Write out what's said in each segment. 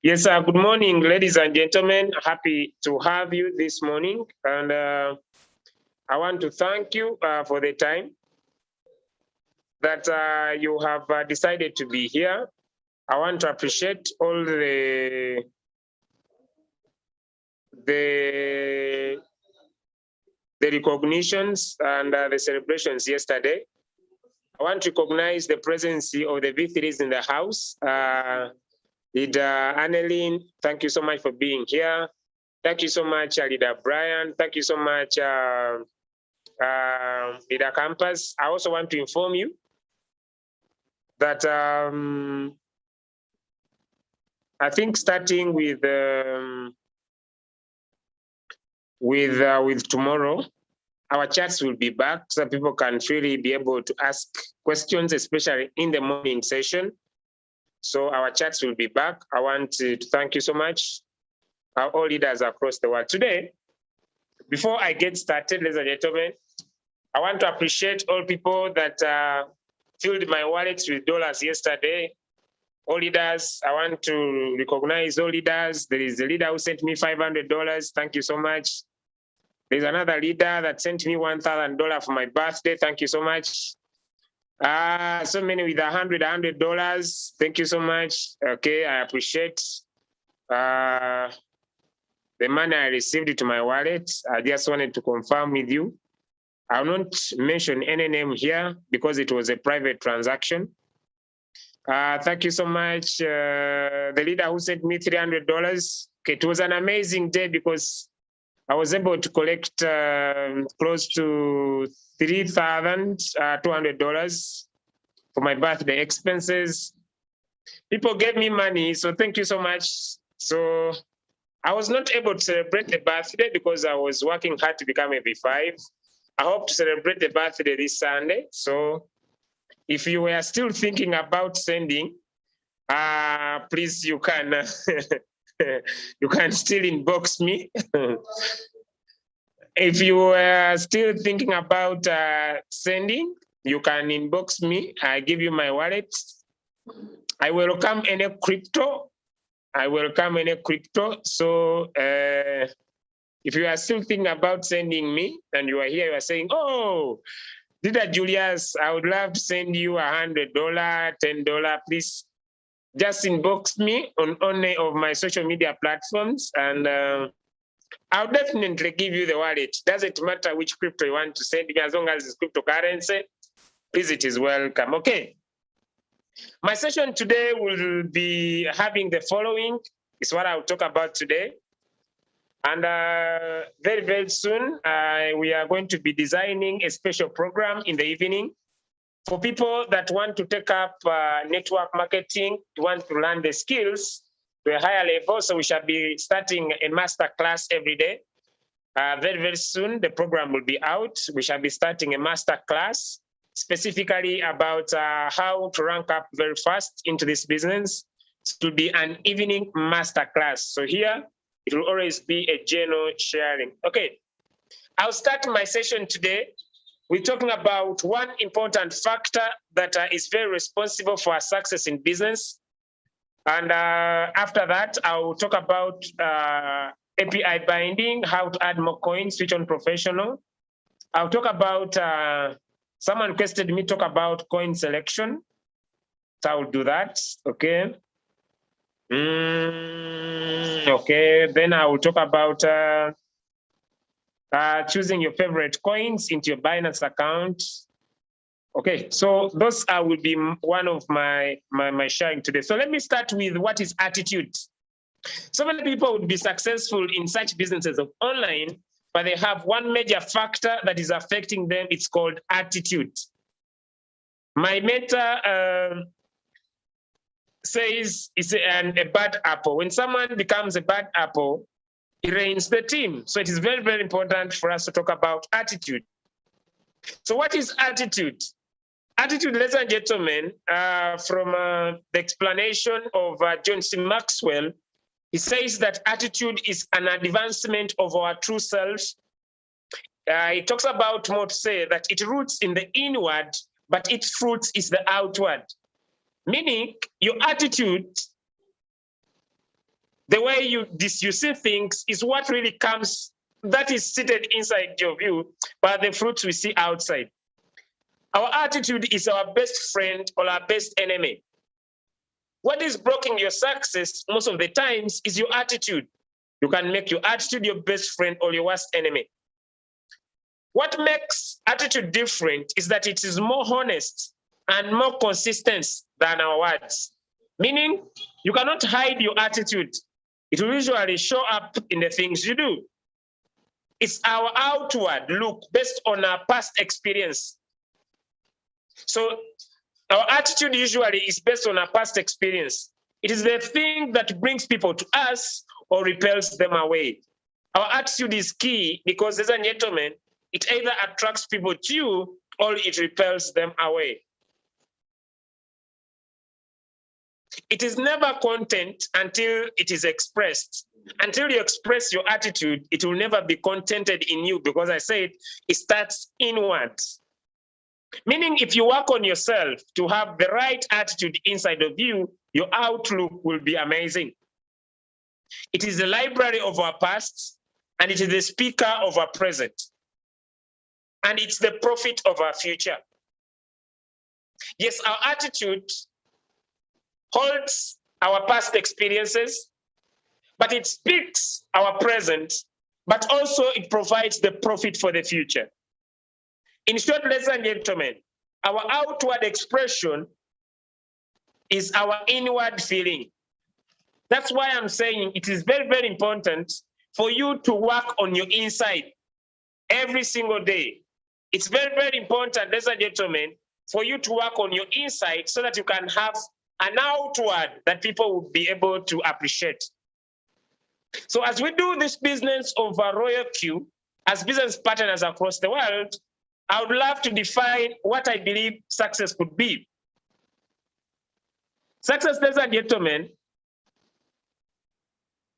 Yes, good morning, ladies and gentlemen. Happy to have you this morning. And I want to thank you for the time that you have decided to be here. I want to appreciate all the recognitions and the celebrations yesterday. I want to recognize the presence of the V3s in the house. Leader Annelene, thank you so much for being here. Thank you so much, Leader Brian. Thank you so much, Leader Campus. I also want to inform you that I think starting with tomorrow, our chats will be back so people can freely be able to ask questions, especially in the morning session. So our chats will be back. I want to thank you so much, all leaders across the world. Today, before I get started, ladies and gentlemen, I want to appreciate all people that filled my wallet with dollars yesterday. All leaders, I want to recognize all leaders. There is a leader who sent me $500. Thank you so much. There's another leader that sent me $1,000 for my birthday. Thank you so much. So many with $100. Thank you so much. Okay, I appreciate the money I received to my wallet. I just wanted to confirm with you. I will not mention any name here because it was a private transaction. Thank you so much. The leader who sent me $300. Okay, it was an amazing day because I was able to collect close to $3,200 for my birthday expenses. People gave me money, so thank you so much. So I was not able to celebrate the birthday because I was working hard to become a V5. I hope to celebrate the birthday this Sunday. So if you were still thinking about sending, please, you can you can still inbox me. If you were still thinking about sending, you can inbox me. I give you my wallet. I welcome any crypto. I welcome any crypto. So if you are still thinking about sending me and you are here, you are saying, oh, Leader Julius, I would love to send you $100, $10. Please just inbox me on any of my social media platforms, and I'll definitely give you the wallet. Doesn't matter which crypto you want to send me, as long as it's cryptocurrency, please, it is welcome. Okay. My session today will be having the following. Is what I'll talk about today. And very, very soon, we are going to be designing a special program in the evening for people that want to take up network marketing, want to learn the skills to a higher level. So we shall be starting a master class every day. Very, very soon, the program will be out. We shall be starting a master class specifically about how to rank up very fast into this business. It will be an evening master class. So here, it will always be a general sharing. Okay, I'll start my session today. We're talking about one important factor that is very responsible for our success in business. And after that, I'll talk about API binding, how to add more coins, switch on professional. I'll talk about, someone requested me talk about coin selection. So I'll do that, okay. Okay, then I will talk about choosing your favorite coins into your Binance account. Okay, so those will be one of my sharing today. So let me start with what is attitude. So many people would be successful in such businesses of online, but they have one major factor that is affecting them. It's called attitude. My mentor says it's a bad apple. When someone becomes a bad apple, it rains the team. So it is very, very important for us to talk about attitude. So what is attitude? Attitude, ladies and gentlemen, from the explanation of John C. Maxwell, he says that attitude is an advancement of our true self. He talks about more to say that it roots in the inward, but its fruits is the outward. Meaning, your attitude, the way you see things, is what really comes, that is seated inside your view, but the fruits we see outside. Our attitude is our best friend or our best enemy. What is blocking your success most of the times is your attitude. You can make your attitude your best friend or your worst enemy. What makes attitude different is that it is more honest and more consistent than our words. Meaning, you cannot hide your attitude. It will usually show up in the things you do. It's our outward look based on our past experience. So our attitude usually is based on our past experience. It is the thing that brings people to us or repels them away. Our attitude is key because, ladies and gentlemen, it either attracts people to you or it repels them away. It is never content until it is expressed. Until you express your attitude, it will never be contented in you because I said it starts inwards. Meaning if you work on yourself to have the right attitude inside of you, your outlook will be amazing. It is the library of our past and it is the speaker of our present. And it's the prophet of our future. Yes, our attitude holds our past experiences, but it speaks our present, but also it provides the profit for the future. In short, ladies and gentlemen, our outward expression is our inward feeling. That's why I'm saying it is very, very important for you to work on your inside every single day. It's very, very important, ladies and gentlemen, for you to work on your inside so that you can have an outward that people will be able to appreciate. So as we do this business of Royalq as business partners across the world, I would love to define what I believe success could be. Success, ladies and gentlemen,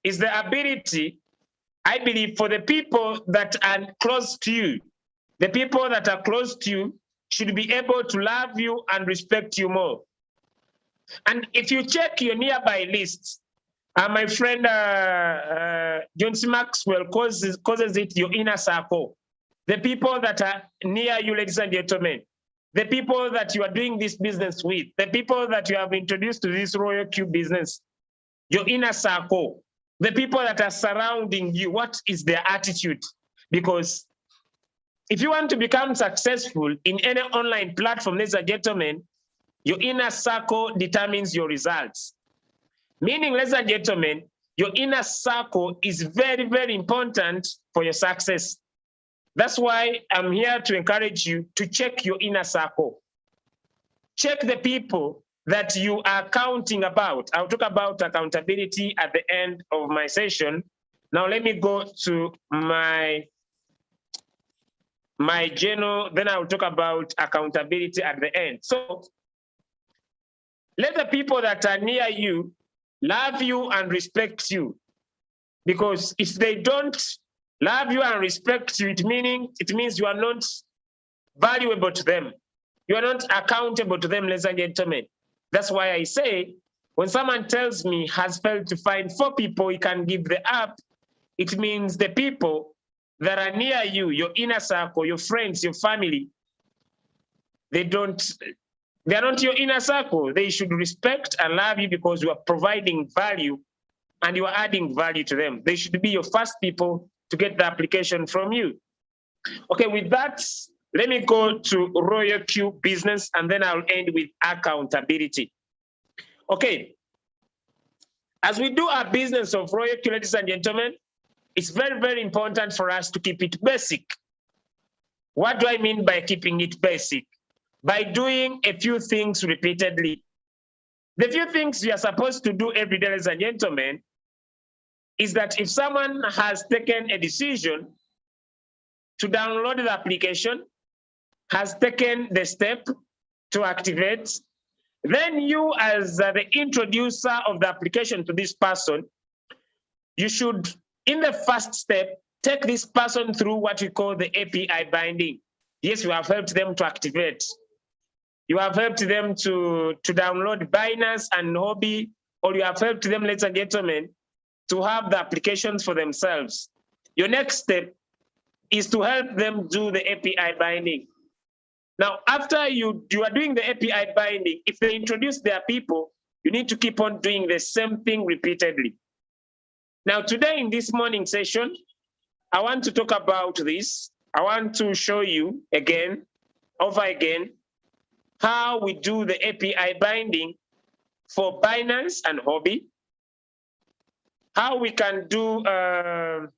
is the ability, I believe, for the people that are close to you. The people that are close to you should be able to love you and respect you more. And if you check your nearby list, my friend John C. Maxwell calls it your inner circle. the people that are near you, ladies and gentlemen, the people that you are doing this business with, the people that you have introduced to this Royalq business, your inner circle, the people that are surrounding you, what is their attitude? Because if you want to become successful in any online platform, ladies and gentlemen, your inner circle determines your results. Meaning, ladies and gentlemen, your inner circle is very, very important for your success. That's why I'm here to encourage you to check your inner circle. Check the people that you are counting about. I'll talk about accountability at the end of my session. Now let me go to my journal, then I'll talk about accountability at the end. So let the people that are near you love you and respect you. Because if they don't love you and respect you, it means you are not valuable to them. You are not accountable to them, ladies and gentlemen. That's why I say, when someone tells me has failed to find 4 people he can give the app, it means the people that are near you, your inner circle, your friends, your family, they are not your inner circle. They should respect and love you because you are providing value and you are adding value to them. They should be your first people to get the application from you. Okay, with that, let me go to Royalq business and then I'll end with accountability. Okay, as we do our business of Royalq, ladies and gentlemen, it's very, very important for us to keep it basic. What do I mean by keeping it basic? By doing a few things repeatedly. The few things we are supposed to do every day, ladies and gentlemen, is that if someone has taken a decision to download the application, has taken the step to activate, then you as the introducer of the application to this person, you should, in the first step, take this person through what we call the API binding. Yes, you have helped them to activate. You have helped them to download Binance and Hobby, or you have helped them, ladies and gentlemen, to have the applications for themselves. Your next step is to help them do the API binding. Now, after you are doing the API binding, if they introduce their people, you need to keep on doing the same thing repeatedly. Now, today in this morning session, I want to talk about this. I want to show you again, over again, how we do the API binding for Binance and Hobby, how we can do, how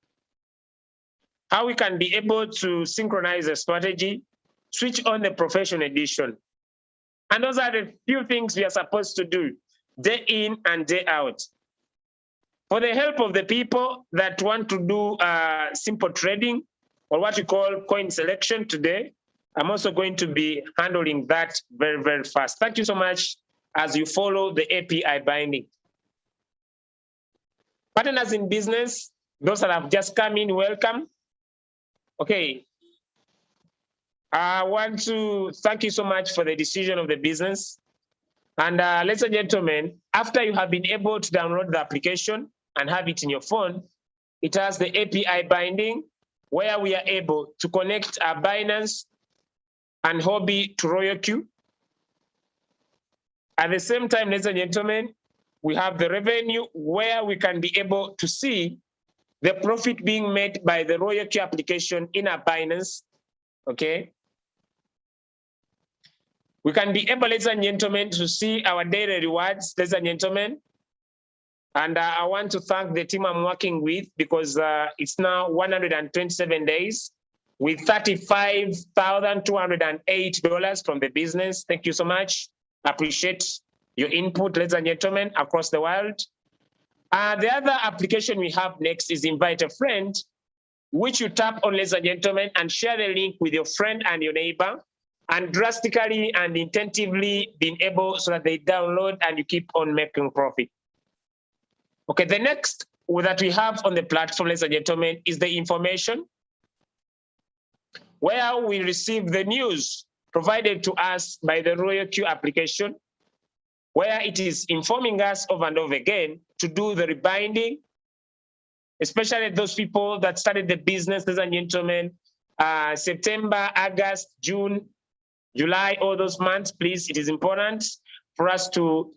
we can be able to synchronize the strategy, switch on the professional edition. And those are the few things we are supposed to do day in and day out. For the help of the people that want to do simple trading, or what we call coin selection today, I'm also going to be handling that very, very fast. Thank you so much as you follow the API binding. Partners in business, those that have just come in, welcome. Okay. I want to thank you so much for the decision of the business. And ladies and gentlemen, after you have been able to download the application and have it in your phone, it has the API binding where we are able to connect our Binance and Hobby to Royalq. At the same time, ladies and gentlemen, we have the revenue where we can be able to see the profit being made by the Royalq application in our Binance, okay? We can be able, ladies and gentlemen, to see our daily rewards, ladies and gentlemen. And I want to thank the team I'm working with because it's now 127 days with $35,208 from the business. Thank you so much. I appreciate your input, ladies and gentlemen, across the world. The other application we have next is Invite a Friend, which you tap on, ladies and gentlemen, and share the link with your friend and your neighbor, and drastically and intentively being able so that they download and you keep on making profit. Okay, the next that we have on the platform, ladies and gentlemen, is the information, where we receive the news provided to us by the Royalq application, where it is informing us over and over again to do the rebinding, especially those people that started the business, ladies and gentlemen, September, August, June, July, all those months, please, it is important for us to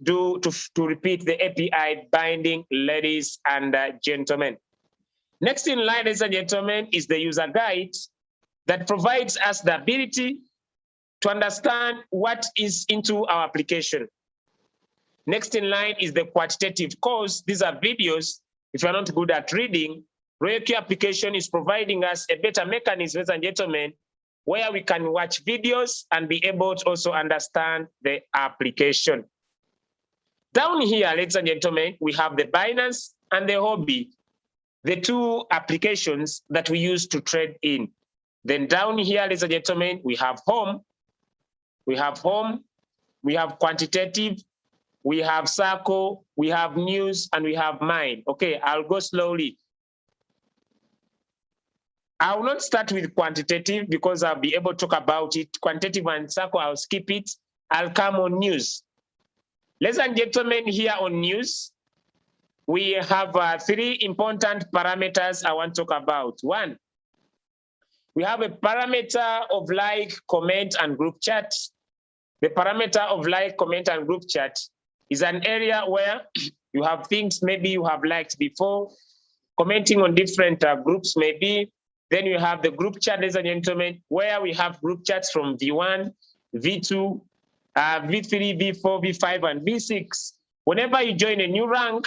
repeat the API binding, ladies and gentlemen. Next in line, ladies and gentlemen, is the user guide that provides us the ability to understand what is into our application. Next in line is the quantitative course. These are videos. If you're not good at reading, Royalq application is providing us a better mechanism, ladies and gentlemen, where we can watch videos and be able to also understand the application. Down here, ladies and gentlemen, we have the Binance and the Hobby, the two applications that we use to trade in. Then down here, ladies and gentlemen, we have home, we have quantitative, we have circle, we have news, and we have mine. Okay, I'll go slowly. I will not start with quantitative because I'll be able to talk about it. Quantitative and circle, I'll skip it. I'll come on news. Ladies and gentlemen, here on news, we have three important parameters I want to talk about. One, we have a parameter of like, comment, and group chat. The parameter of like, comment, and group chat is an area where you have things maybe you have liked before, commenting on different groups maybe. Then you have the group chat, ladies and gentlemen, where we have group chats from V1, V2, V3, V4, V5, and V6. Whenever you join a new rank,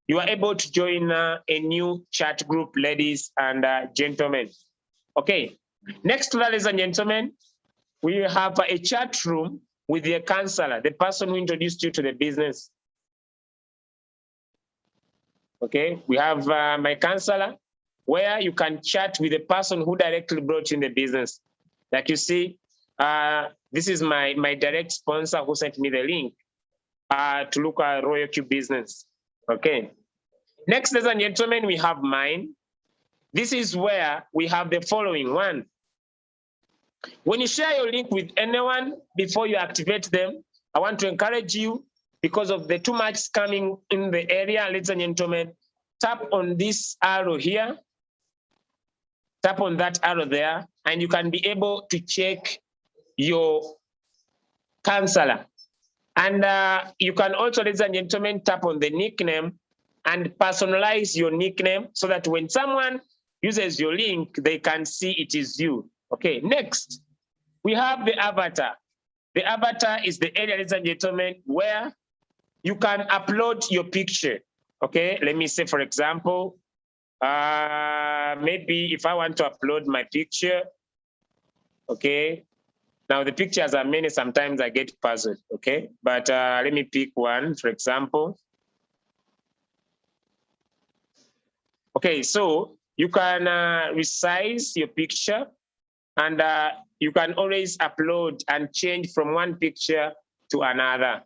you are able to join a new chat group, ladies and gentlemen. Okay, next to that, ladies and gentlemen, we have a chat room with the counselor, the person who introduced you to the business. Okay, we have my counselor, where you can chat with the person who directly brought you in the business. Like you see, this is my direct sponsor who sent me the link to look at Royalq business. Okay. Next, ladies and gentlemen, we have mine. This is where we have the following one. When you share your link with anyone before you activate them, I want to encourage you, because of the too much coming in the area, ladies and gentlemen, tap on this arrow here. Tap on that arrow there, and you can be able to check your counselor. And you can also, ladies and gentlemen, tap on the nickname and personalize your nickname so that when someone uses your link, they can see it is you. Okay, next, we have the avatar. The avatar is the area, ladies and gentlemen, where you can upload your picture. Okay, let me say, for example, maybe if I want to upload my picture, okay. Now the pictures are many, sometimes I get puzzled, okay? But let me pick one, for example. Okay, so you can resize your picture, and you can always upload and change from one picture to another.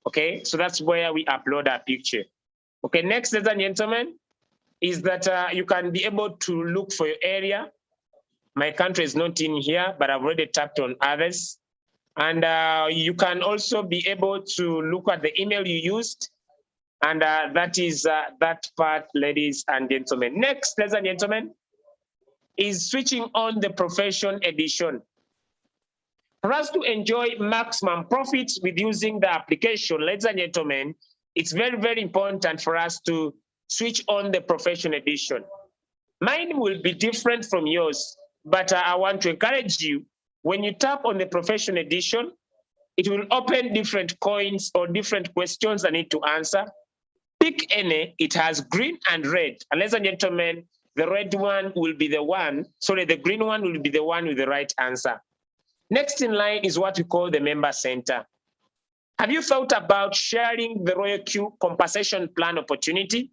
Okay, so that's where we upload our picture. Okay, next, ladies and gentlemen, is that you can be able to look for your area. My country is not in here, but I've already tapped on others. And you can also be able to look at the email you used. And that is that part, ladies and gentlemen. Next, ladies and gentlemen, is switching on the profession edition. For us to enjoy maximum profits with using the application, ladies and gentlemen, it's very, very important for us to switch on the profession edition. Mine will be different from yours, but I want to encourage you, when you tap on the profession edition, it will open different coins or different questions I need to answer. Pick any, it has green and red. And ladies and gentlemen, the red one will be the one, sorry, the green one will be the one with the right answer. Next in line is what we call the member center. Have you thought about sharing the Royalq compensation plan opportunity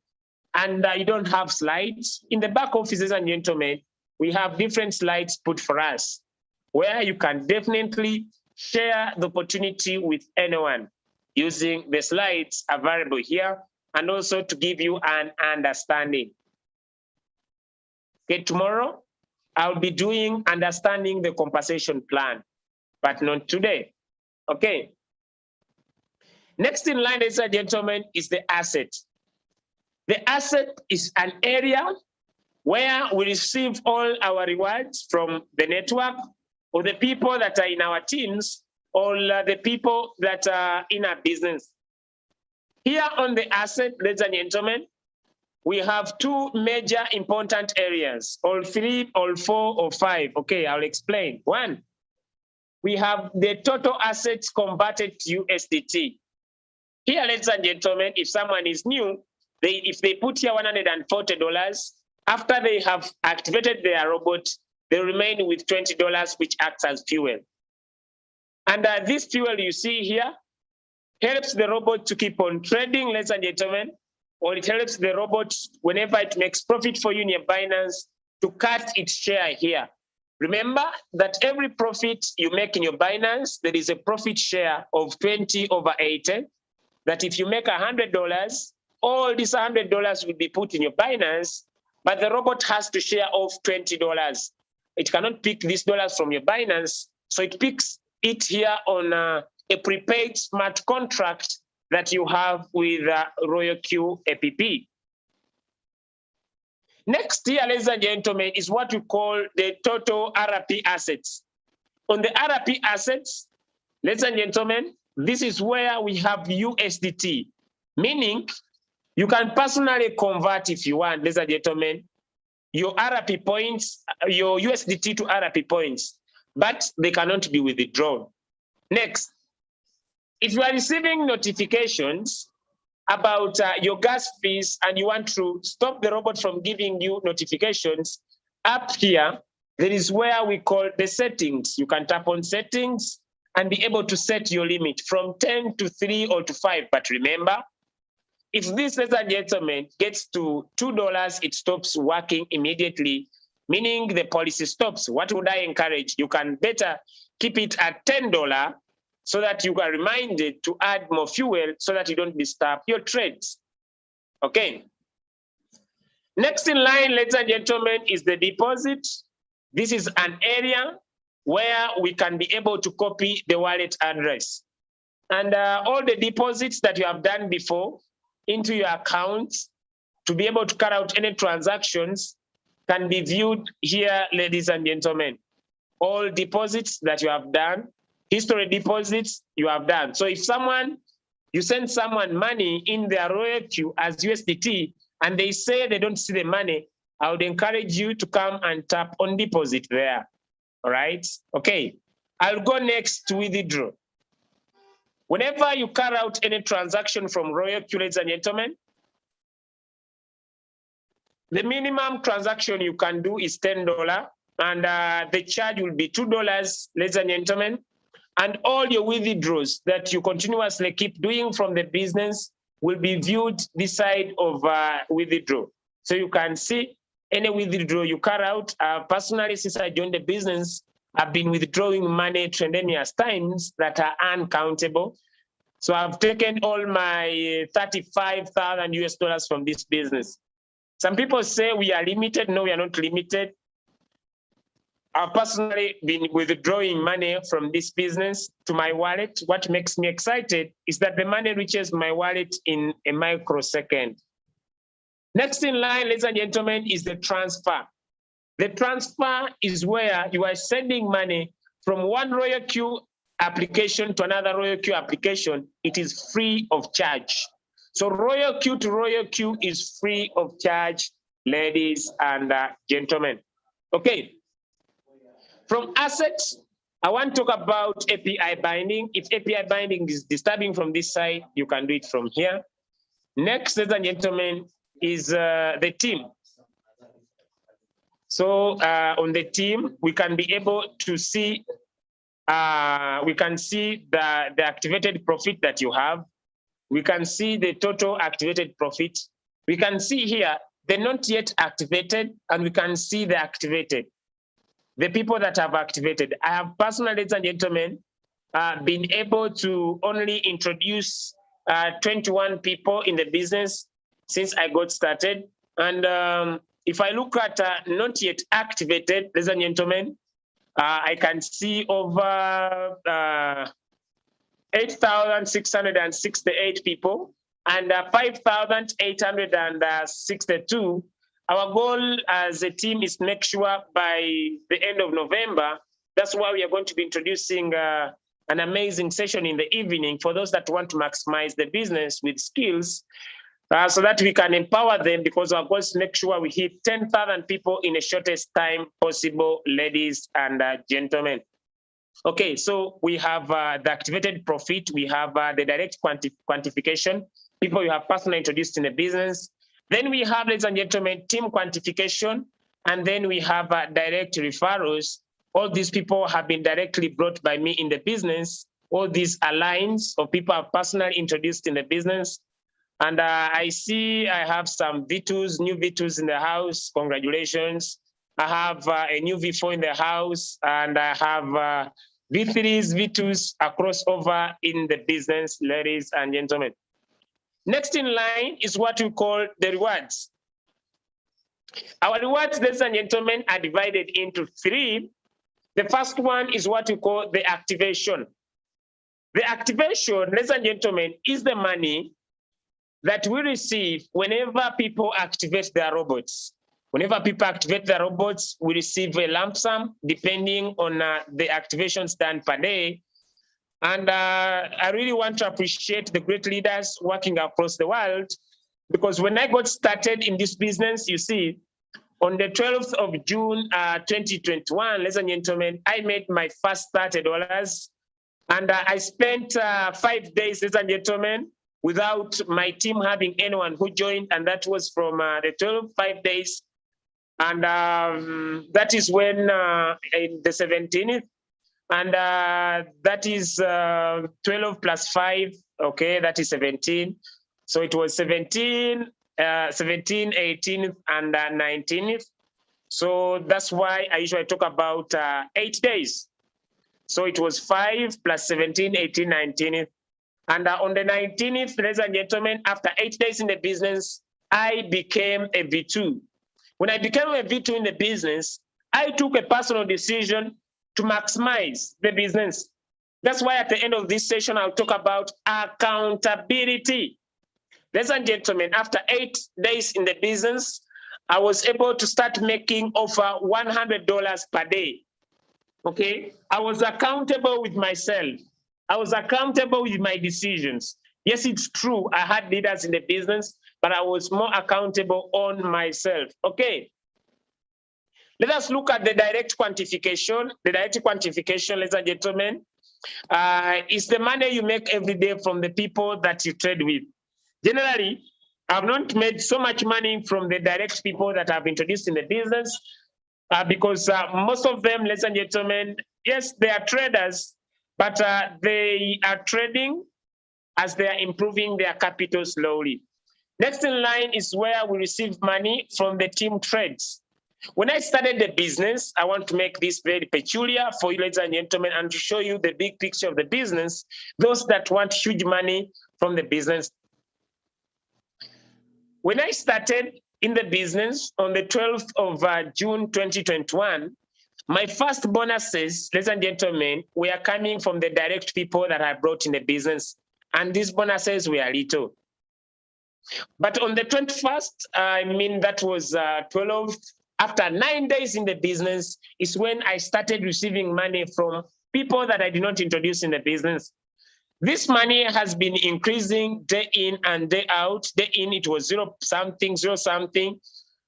and you don't have slides? In the back offices and gentlemen, we have different slides put for us where you can definitely share the opportunity with anyone using the slides available here and also to give you an understanding. Okay, tomorrow I'll be doing understanding the compensation plan, but not today. Okay. Next in line, ladies and gentlemen, is the asset. The asset is an area where we receive all our rewards from the network or the people that are in our teams or the people that are in our business. Here on the asset, ladies and gentlemen, we have two major important areas, all three, all four, or five. Okay, I'll explain. One, we have the total assets converted to USDT. Here, ladies and gentlemen, if someone is new, if they put here $140, after they have activated their robot, they remain with $20, which acts as fuel. And this fuel you see here helps the robot to keep on trading, ladies and gentlemen, or it helps the robot whenever it makes profit for you in your Binance to cut its share here. Remember that every profit you make in your Binance, there is a profit share of 20/80. That if you make $100, all these $100 will be put in your Binance, but the robot has to share off $20. It cannot pick these dollars from your Binance, so it picks it here on a prepaid smart contract that you have with Royalq app. Next here, ladies and gentlemen, is what we call the total RP assets. On the RP assets, ladies and gentlemen, this is where we have USDT, meaning you can personally convert if you want, ladies and gentlemen, your RP points, your USDT to RP points, but they cannot be withdrawn. Next, if you are receiving notifications about your gas fees and you want to stop the robot from giving you notifications, up here, there is where we call the settings. You can tap on settings and be able to set your limit from 10 to 3 or to 5. But remember, if this, ladies and gentlemen, gets to $2, it stops working immediately, meaning the policy stops. What would I encourage? You can better keep it at $10 so that you are reminded to add more fuel so that you don't disturb your trades. Okay. Next in line, ladies and gentlemen, is the deposit. This is an area where we can be able to copy the wallet address. And all the deposits that you have done before into your accounts to be able to carry out any transactions can be viewed here, ladies and gentlemen. All deposits that you have done, history deposits you have done. So if you send someone money in their Royalq as USDT and they say they don't see the money, I would encourage you to come and tap on deposit there. All right, okay. I'll go next to withdraw. Whenever you carry out any transaction from Royalq, ladies and gentlemen, the minimum transaction you can do is $10, and the charge will be $2, ladies and gentlemen. And all your withdrawals that you continuously keep doing from the business will be viewed this side of withdraw. So you can see any withdrawal you carry out. Personally, since I joined the business, I've been withdrawing money tremendous times that are uncountable. So I've taken all my 35,000 US dollars from this business. Some people say we are limited. No, we are not limited. I've personally been withdrawing money from this business to my wallet. What makes me excited is that the money reaches my wallet in a microsecond. Next in line, ladies and gentlemen, is the transfer. The transfer is where you are sending money from one Royalq application to another Royalq application. It is free of charge. So Royalq to Royalq is free of charge, ladies and gentlemen. Okay. From assets, I want to talk about API binding. If API binding is disturbing from this side, you can do it from here. Next, ladies and gentlemen, is the team. So on the team, we can be able to see, we can see the activated profit that you have. We can see the total activated profit. We can see here the not yet activated, and we can see the activated. The people that have activated. I have personally, ladies and gentlemen, been able to only introduce 21 people in the business since I got started. And if I look at not yet activated, ladies and gentlemen, I can see over 8,668 people and 5,862 Our goal as a team is to make sure by the end of November, that's why we are going to be introducing an amazing session in the evening for those that want to maximize the business with skills, so that we can empower them, because our goal is to make sure we hit 10,000 people in the shortest time possible, ladies and gentlemen. Okay, so we have the activated profit, we have the direct quantification, people you have personally introduced in the business. Then we have, ladies and gentlemen, team quantification, and then we have direct referrals. All these people have been directly brought by me in the business. All these are lines of people I've personally introduced in the business. And I see I have some V2s, new V2s in the house. Congratulations. I have a new V4 in the house, and I have V3s, V2s across over in the business, ladies and gentlemen. Next in line is what we call the rewards. Our rewards, ladies and gentlemen, are divided into three. The first one is what we call the activation. The activation, ladies and gentlemen, is the money that we receive whenever people activate their robots. Whenever people activate their robots, we receive a lump sum depending on the activations done per day. And I really want to appreciate the great leaders working across the world, because when I got started in this business, you see, on the 12th of June, 2021, ladies and gentlemen, I made my first $30. And I spent 5 days, ladies and gentlemen, without my team having anyone who joined. And that was from the 5 days. And that is when in the 17th, and that is 12 plus 5, okay, that is 17. So it was 17, 18th, and 19th. So that's why I usually talk about 8 days. So it was 5 plus 17, 18, 19th. And on the 19th, ladies and gentlemen, after 8 days in the business, I became a V2. When I became a V2 in the business, I took a personal decision to maximize the business. That's why at the end of this session, I'll talk about accountability. Ladies and gentlemen, after 8 days in the business, I was able to start making over $100 per day. Okay, I was accountable with myself. I was accountable with my decisions. Yes, it's true, I had leaders in the business, but I was more accountable on myself. Okay. Let us look at the direct quantification. The direct quantification, ladies and gentlemen, is the money you make every day from the people that you trade with. Generally, I've not made so much money from the direct people that I've introduced in the business, because most of them, ladies and gentlemen, yes, they are traders, but they are trading as they are improving their capital slowly. Next in line is where we receive money from the team trades. When I started the business, I want to make this very peculiar for you, ladies and gentlemen, and to show you the big picture of the business, those that want huge money from the business. When I started in the business on the 12th of June 2021, my first bonuses, ladies and gentlemen, were coming from the direct people that I brought in the business. And these bonuses were little. But on the 21st, I mean, that was 12th, after 9 days in the business is when I started receiving money from people that I did not introduce in the business. This money has been increasing day in and day out. Day in, it was zero something.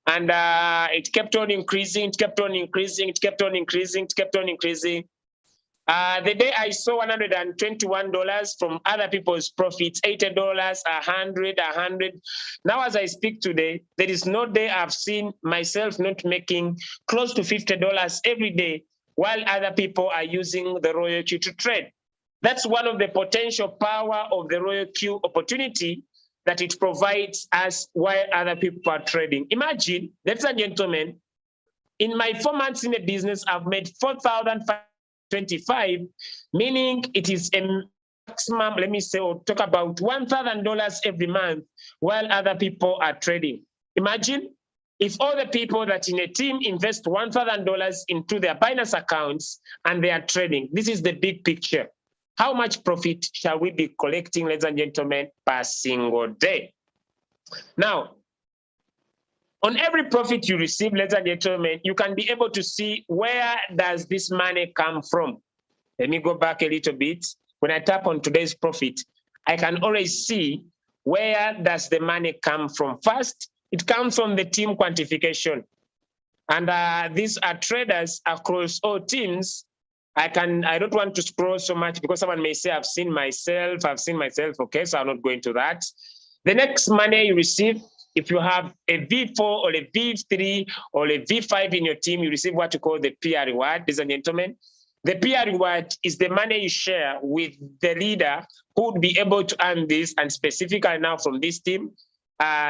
And it kept on increasing, it kept on increasing. The day I saw $121 from other people's profits, $80, $100. Now, as I speak today, there is no day I've seen myself not making close to $50 every day, while other people are using the Royalq to trade. That's one of the potential power of the Royalq opportunity that it provides us while other people are trading. Imagine, ladies and gentlemen, in my 4 months in the business, I've made $4,525, meaning it is a maximum, let me say, or talk about $1,000 every month while other people are trading. Imagine if all the people that in a team invest $1,000 into their Binance accounts and they are trading. This is the big picture. How much profit shall we be collecting, ladies and gentlemen, per single day? Now, On every profit you receive, ladies and gentlemen, you can be able to see where does this money come from. Let me go back a little bit. When I tap on today's profit, I can always see where does the money come from. First, it comes from the team quantification. And these are traders across all teams. I don't want to scroll so much because someone may say, I've seen myself. Okay, so I'm not going to that. The next money you receive, if you have a V4 or a V3 or a V5 in your team, you receive what you call the PR reward, ladies and gentlemen. The PR reward is the money you share with the leader who would be able to earn this, and specifically now from this team.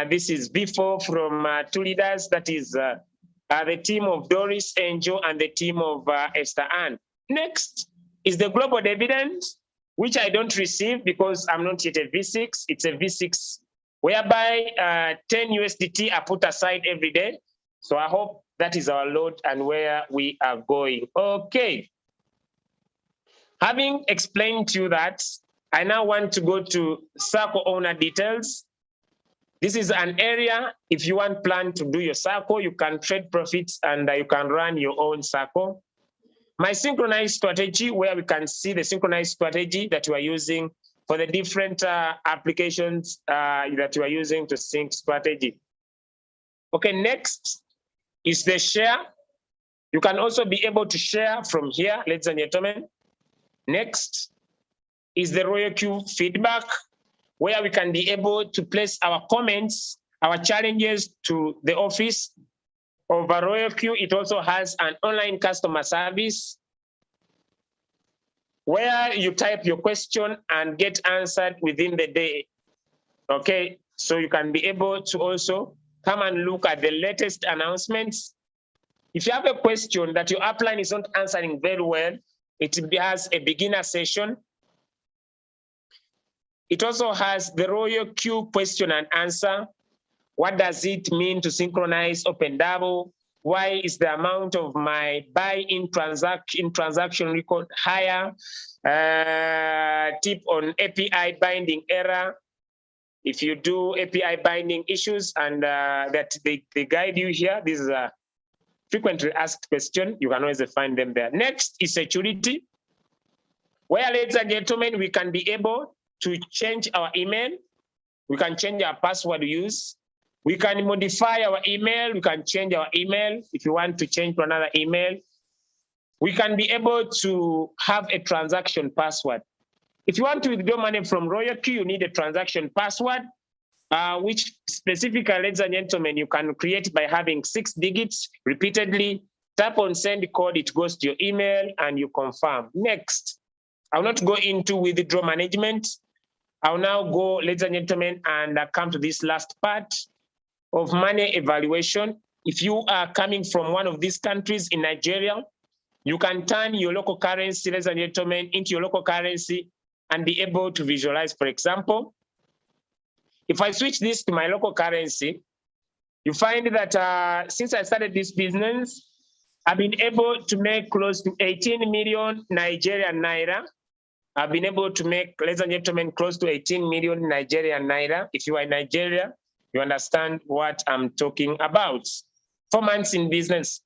This is V4 from two leaders, that is the team of Doris, Angel, and the team of Esther Ann. Next is the global dividend, which I don't receive because I'm not yet a V6. It's a V6 whereby 10 USDT are put aside every day. So I hope that is our load and where we are going. Okay. Having explained to you that, I now want to go to circle owner details. This is an area, if you want plan to do your circle, you can trade profits and you can run your own circle. My synchronized strategy, where we can see the synchronized strategy that you are using for the different applications that you are using to sync strategy. Okay, next is the share. You can also be able to share from here, ladies and gentlemen. Next is the Royalq feedback, where we can be able to place our comments, our challenges to the office of Royalq. It also has an online customer service where you type your question and get answered within the day. Okay, so you can be able to also come and look at the latest announcements. If you have a question that your upline is not answering very well, it has a beginner session. It also has the Royalq question and answer. What does it mean to synchronize open double? Why is the amount of my buy-in transaction record higher? Tip on API binding error. If you do API binding issues and that they guide you here, this is a frequently asked question. You can always find them there. Next is security, where, ladies and gentlemen, we can be able to change our email. We can change our password use. We can modify our email. We can change our email if you want to change to another email. We can be able to have a transaction password. If you want to withdraw money from Royalq, you need a transaction password, which specifically, ladies and gentlemen, you can create by having 6 digits repeatedly. Tap on send code, it goes to your email, and you confirm. Next, I'll not go into withdraw management. I'll now go, ladies and gentlemen, and come to this last part of money evaluation. If you are coming from one of these countries in Nigeria, you can turn your local currency, ladies and gentlemen, into your local currency and be able to visualize. For example, if I switch this to my local currency, you find that since I started this business, I've been able to make close to 18 million Nigerian naira. I've been able to make, ladies and gentlemen, close to 18 million Nigerian naira. If you are in Nigeria, you understand what I'm talking about. 4 months in business.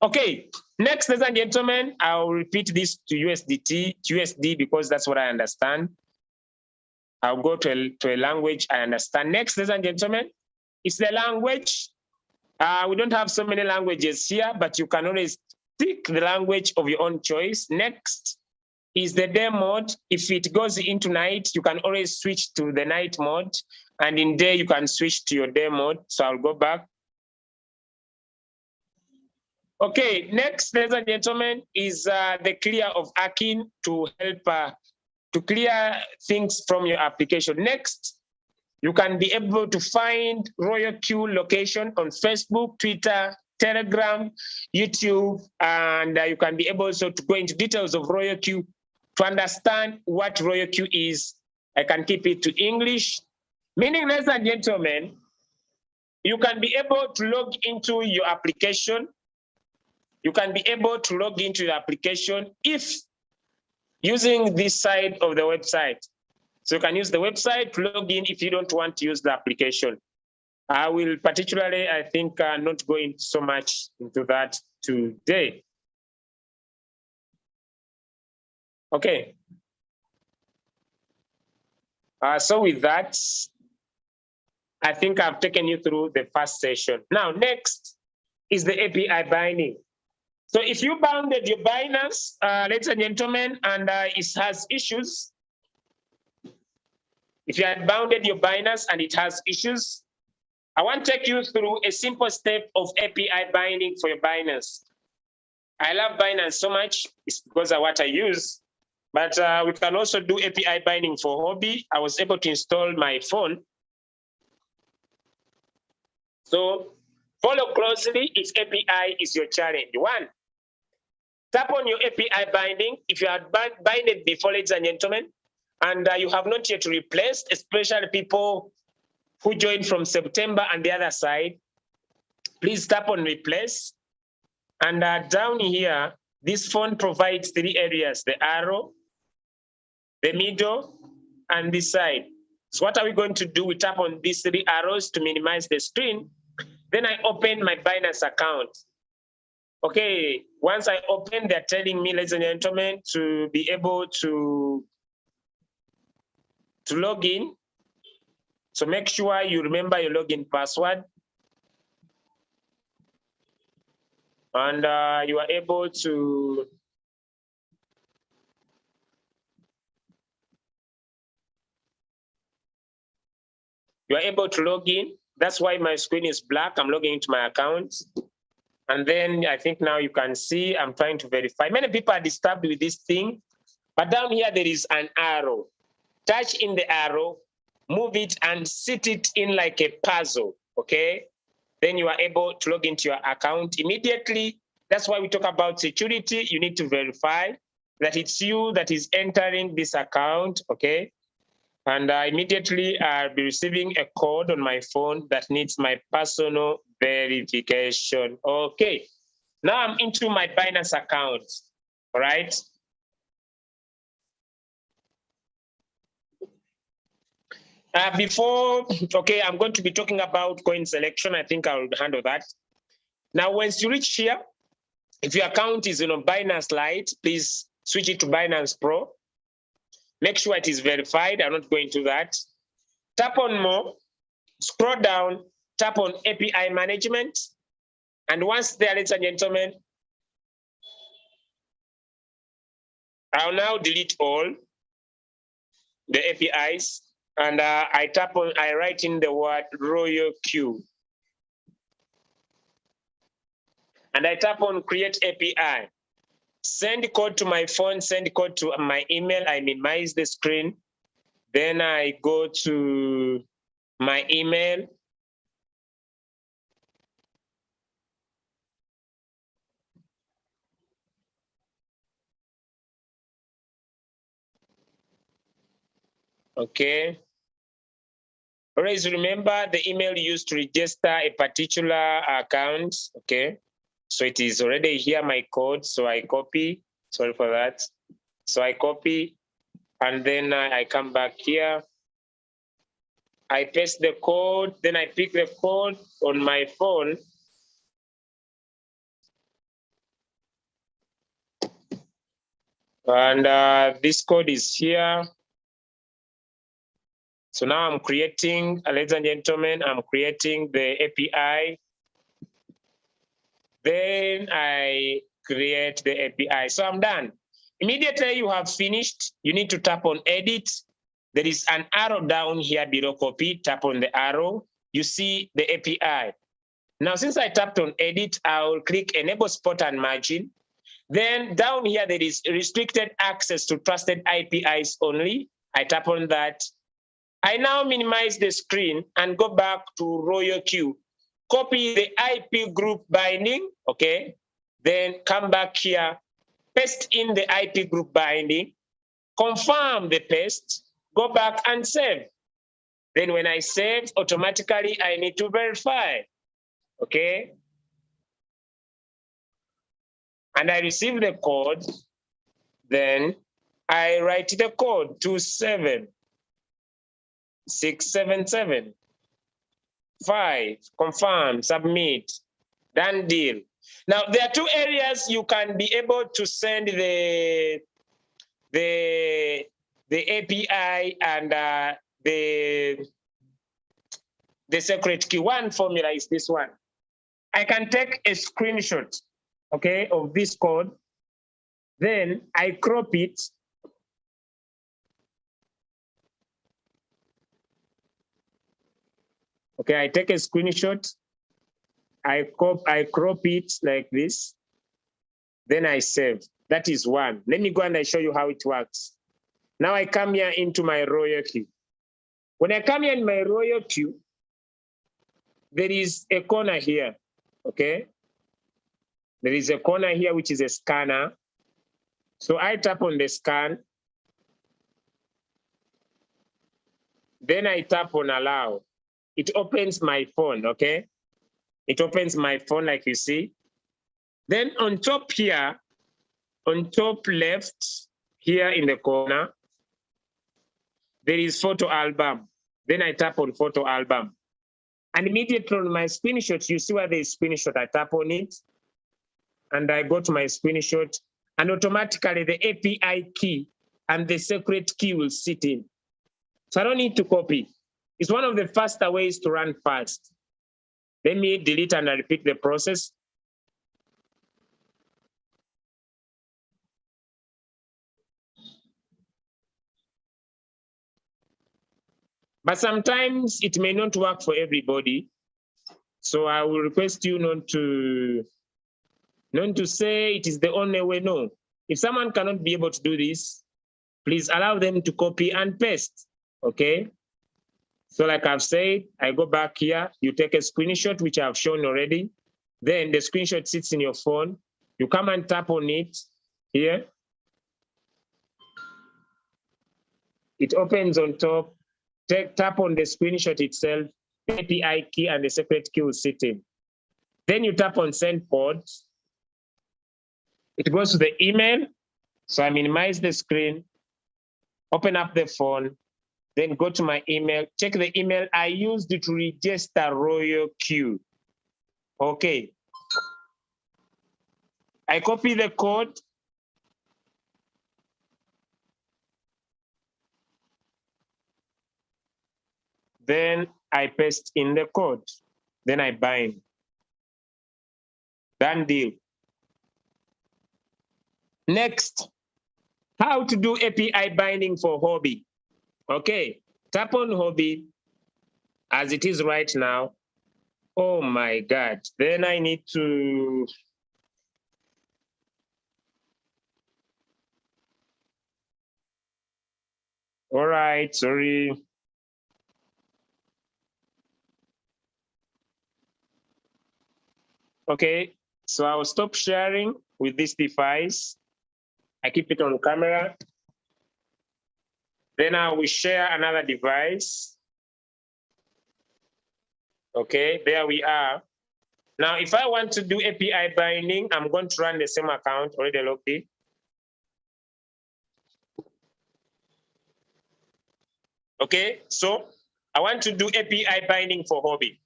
Okay, next, ladies and gentlemen, I'll repeat this to USD because that's what I understand. I'll go to a language I understand. Next, ladies and gentlemen, it's the language. We don't have so many languages here, but you can always pick the language of your own choice. Next is the day mode. If it goes into night, you can always switch to the night mode. And in day, you can switch to your day mode. So I'll go back. Okay, next, ladies and gentlemen, is the clear of Akin to help to clear things from your application. Next, you can be able to find Royalq location on Facebook, Twitter, Telegram, YouTube, and you can be able also to go into details of Royalq to understand what Royalq is. I can keep it to English. Meaning, ladies and gentlemen, you can be able to log into your application. You can be able to log into your application if using this side of the website. So you can use the website to log in if you don't want to use the application. I will particularly, I think, not go into so much into that today. Okay. So with that, I think I've taken you through the first session. Now, next is the API binding. So if you bounded your Binance, ladies and gentlemen, and it has issues, if you had bounded your Binance and it has issues, I want to take you through a simple step of API binding for your Binance. I love Binance so much, it's because of what I use, but we can also do API binding for hobby. I was able to install my phone. So follow closely, its API is your challenge. One, tap on your API binding. If you had binded before, ladies and gentlemen, and you have not yet replaced, especially people who joined from September and the other side, please tap on replace. And down here, this phone provides 3 areas: the arrow, the middle, and this side. So what are we going to do? We tap on these 3 arrows to minimize the screen. Then I open my Binance account. Okay, once I open, they're telling me, ladies and gentlemen, to be able to log in. So make sure you remember your login password. And you are able to log in. That's why my screen is black. I'm logging into my account. And then I think now you can see I'm trying to verify. Many people are disturbed with this thing, but down here there is an arrow. Touch in the arrow, move it and sit it in like a puzzle, okay? Then you are able to log into your account immediately. That's why we talk about security. You need to verify that it's you that is entering this account, okay? And immediately I'll be receiving a code on my phone that needs my personal verification. Okay, now I'm into my Binance account, all right? Okay, I'm going to be talking about coin selection. I think I'll handle that. Now, once you reach here, if your account is on Binance Lite, please switch it to Binance Pro. Make sure it is verified. I'm not going to that. Tap on more, scroll down, tap on API management. And once there, ladies and gentlemen, I'll now delete all the APIs. And I write in the word Royalq. And I tap on create API. Send code to my phone, send code to my email. I minimize the screen. Then I go to my email. Okay. Always remember the email used to register a particular account. Okay. So it is already here, my code. So I copy. Sorry for that. So I copy. And then I come back here. I paste the code. Then I pick the code on my phone. And this code is here. So now I'm creating, ladies and gentlemen, I'm creating the API. Then I create the API. So I'm done. Immediately you have finished, you need to tap on edit. There is an arrow down here below copy. Tap on the arrow. You see the API. Now, since I tapped on edit, I'll click enable spot and margin. Then down here, there is restricted access to trusted APIs only. I tap on that. I now minimize the screen and go back to Royalq. Copy the IP group binding, okay? Then come back here, paste in the IP group binding, confirm the paste, go back and save. Then when I save, automatically I need to verify, okay? And I receive the code, then I write the code 27677. 5, confirm, submit, done deal. Now, there are two areas you can be able to send the API and the secret key. One formula is this one. I can take a screenshot, okay, of this code. Then I crop it. Okay, I take a screenshot. I crop it like this. Then I save. That is one. Let me go and I show you how it works. Now I come here into my Royalq. When I come here in my Royalq, there is a corner here, okay? There is a corner here, which is a scanner. So I tap on the scan. Then I tap on allow. It opens my phone, okay? It opens my phone like you see. Then on top here, on top left, here in the corner, there is photo album. Then I tap on photo album. And immediately on my screenshot, you see where there is screenshot. I tap on it and I go to my screenshot, and automatically the API key and the secret key will sit in. So I don't need to copy. It's one of the faster ways to run fast. Let me delete and repeat the process. But sometimes it may not work for everybody. So I will request you not to say it is the only way. No. If someone cannot be able to do this, please allow them to copy and paste, okay? So like I've said, I go back here, you take a screenshot, which I've shown already. Then the screenshot sits in your phone. You come and tap on it here. It opens on top. Tap on the screenshot itself, the API key and the secret key will sit in. Then you tap on send code. It goes to the email. So I minimize the screen, open up the phone, then go to my email, check the email I used to register Royalq. Okay. I copy the code. Then I paste in the code. Then I bind. Done deal. Next, how to do API binding for Hobby. Okay, tap on Hobby as it is right now. Oh my God, then I need to all right, sorry. Okay, so I'll stop sharing with this device. I keep it on camera. Then I will share another device. Okay, there we are. Now, if I want to do API binding, I'm going to run the same account already logged in. Okay, so I want to do API binding for Hobby.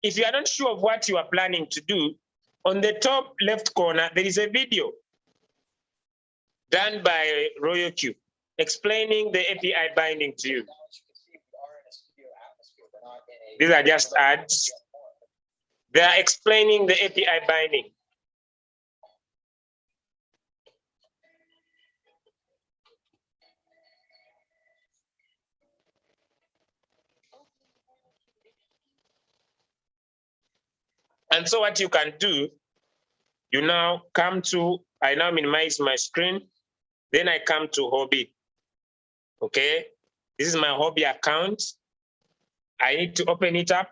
If you are not sure of what you are planning to do, on the top left corner, there is a video done by Royalq explaining the API binding to you. These are just ads. They are explaining the API binding. And so what you can do, you now come to, I now minimize my screen, then I come to Hobby. Okay, this is my Hobby account. I need to open it up.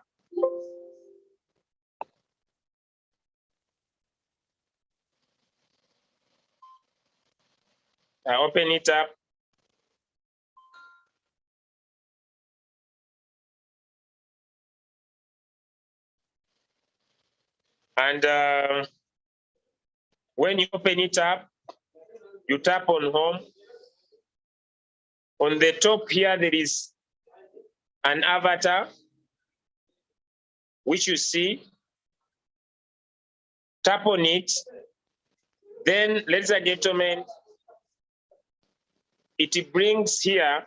I open it up. And when you open it up, you tap on home. On the top here, there is an avatar. which you see. Tap on it. Then, ladies and gentlemen, it brings here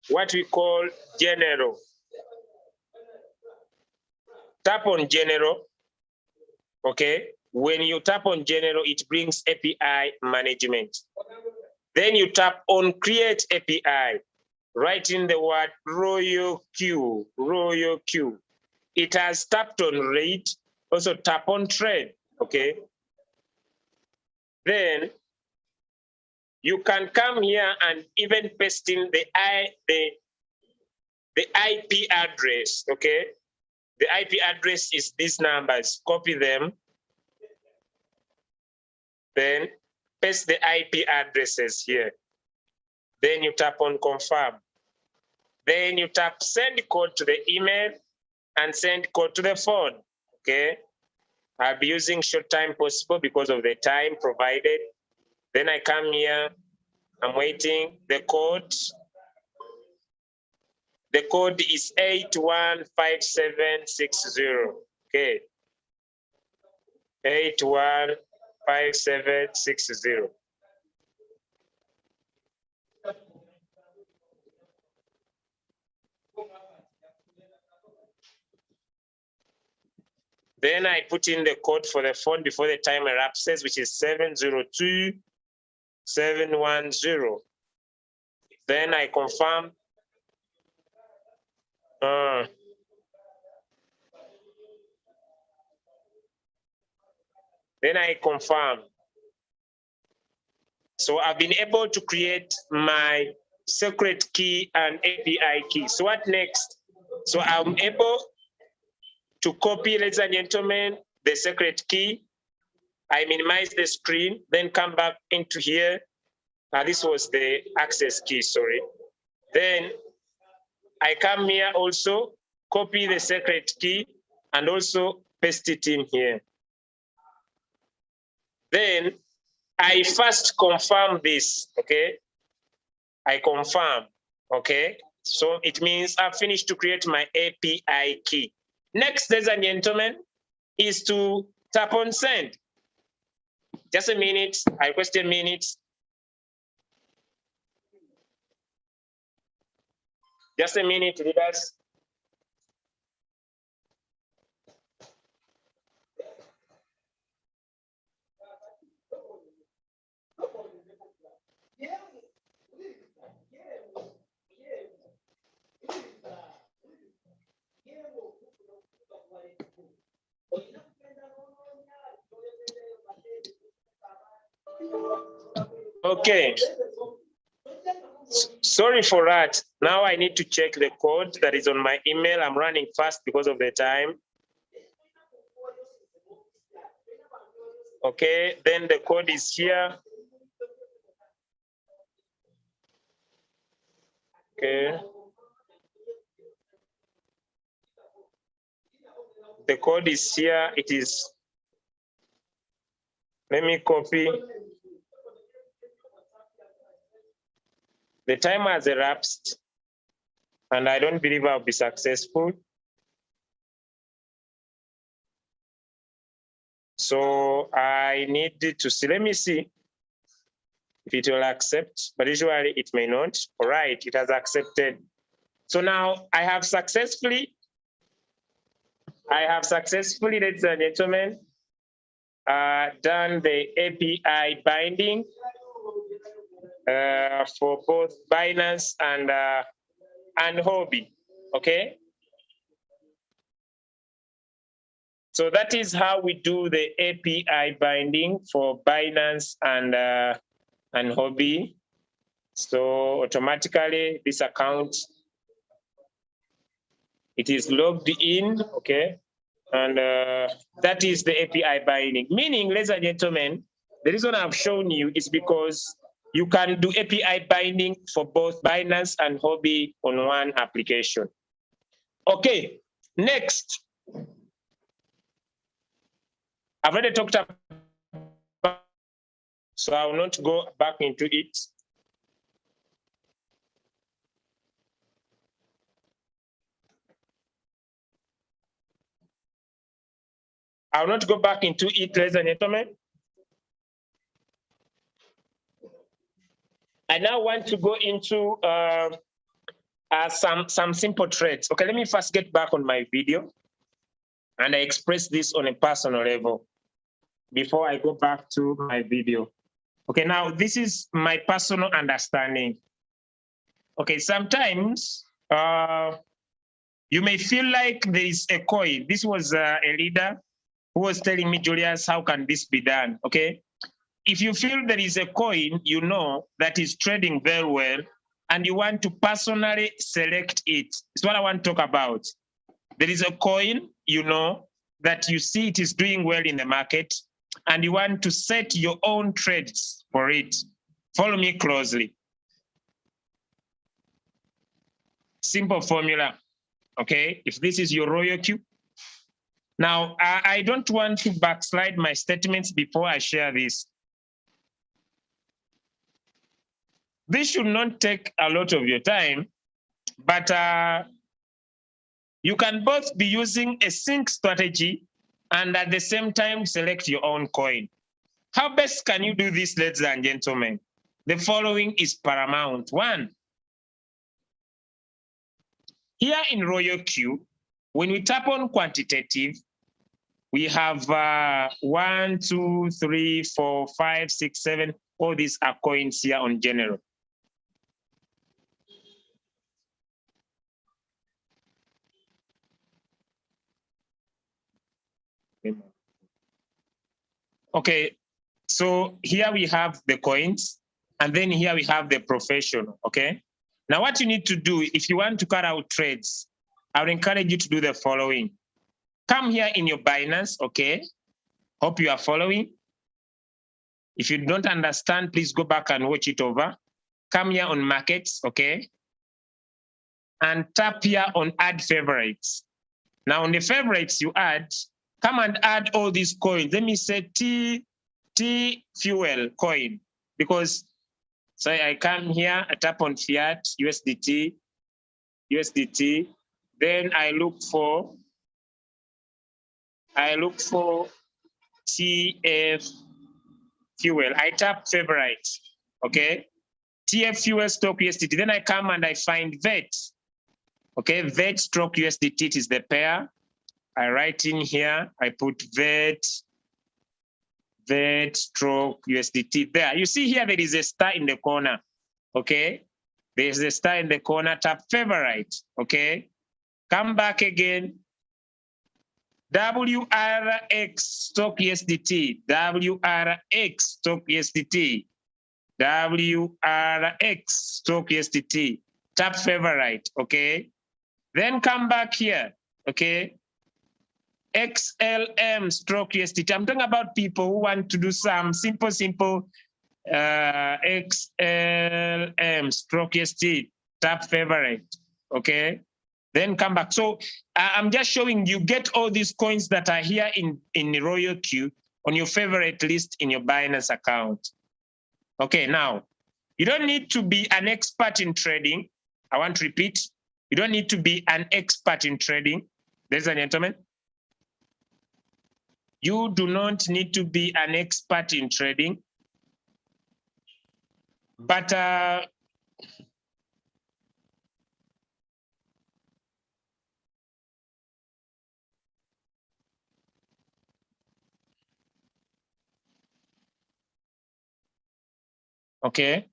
what we call general. Tap on general, okay? When you tap on general, it brings API management. Then you tap on create API. Write in the word Royalq, Royalq. It has tapped on rate, also tap on trade, okay? Then you can come here and even paste in the IP address, okay? The IP address is these numbers. Copy them. Then paste the IP addresses here. Then you tap on confirm. Then you tap send code to the email and send code to the phone, okay? I'll be using short time possible because of the time provided. Then I come here, I'm waiting, the code. The code is 815760, okay? 815760. Then I put in the code for the phone before the timer elapses, which is 702710. Then I confirm. Then I confirm. So I've been able to create my secret key and API key. So what next? So I'm able to copy, ladies and gentlemen, the secret key. I minimize the screen, then come back into here. This was the access key, sorry. Then I come here also, copy the secret key, and also paste it in here. Then I first confirm this, okay? I confirm, okay? So it means I've finished to create my API key. Next, ladies and gentlemen, is to tap on send. Just a minute, I request a minute. Just a minute, leaders. Okay. Sorry for that. Now I need to check the code that is on my email. I'm running fast because of the time. Okay, then the code is here. Okay. The code is here. It is, let me copy. The time has elapsed, and I don't believe I'll be successful. So I need to see, let me see if it will accept, but usually it may not. All right, it has accepted. So now I have successfully, ladies and gentlemen, done the API binding for both Binance and Huobi, okay? So that is how we do the API binding for Binance and Huobi. So automatically this account, it is logged in, okay? And that is the API binding. Meaning, ladies and gentlemen, the reason I've shown you is because you can do API binding for both Binance and Huobi on one application. Okay, next. I've already talked about, so I will not go back into it. I'll not go back into it, ladies and gentlemen. I now want to go into some simple trades. Okay, let me first get back on my video and I express this on a personal level before I go back to my video. Okay, now this is my personal understanding. Okay, sometimes you may feel like there is a coin. This was a leader who was telling me, Julius, how can this be done? Okay, if you feel there is a coin, you know, that is trading very well, and you want to personally select it. It's what I want to talk about. There is a coin, you know, that you see it is doing well in the market, and you want to set your own trades for it. Follow me closely. Simple formula, okay? If this is your Royalq. Now, I don't want to backslide my statements before I share this. This should not take a lot of your time, but you can both be using a sync strategy and at the same time select your own coin. How best can you do this, ladies and gentlemen? The following is paramount. One, here in Royalq, when we tap on quantitative, we have 1, 2, 3, 4, 5, 6, 7. All these are coins here on general. Okay, so here we have the coins, and then here we have the professional, okay? Now what you need to do, if you want to cut out trades, I would encourage you to do the following. Come here in your Binance, okay? Hope you are following. If you don't understand, please go back and watch it over. Come here on markets, okay? And tap here on add favorites. Now on the favorites you add, come and add all these coins. Let me say T fuel coin, because so I come here, I tap on fiat, USDT, then I look for TF fuel. I tap favorite, okay? TF fuel stock USDT. Then I come and I find VET. Okay, VET stroke USDT is the pair. I write in here, I put VET stroke USDT there. You see here there is a star in the corner, okay? There's a star in the corner, tap favorite, okay? Come back again. WRX stock USDT, WRX stock USDT, WRX stock USDT, tap favorite, okay? Then come back here, okay? XLM stroke USDT. I'm talking about people who want to do some simple XLM stroke USDT, tap favorite, okay? Then come back. So I'm just showing you get all these coins that are here in the Royalq on your favorite list in your Binance account. Okay, now, you don't need to be an expert in trading. I want to repeat, you don't need to be an expert in trading, ladies and gentlemen. You do not need to be an expert in trading, but okay.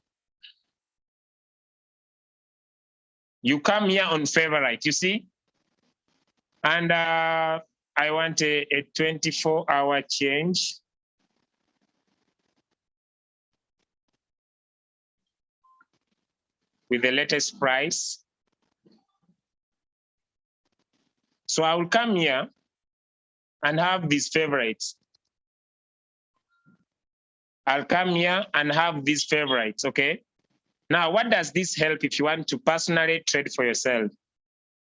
You come here on favorite, you see? And I want a 24-hour change. With the latest price. So I will come here and have these favorites. I'll come here and have these favorites, okay? Now, what does this help if you want to personally trade for yourself?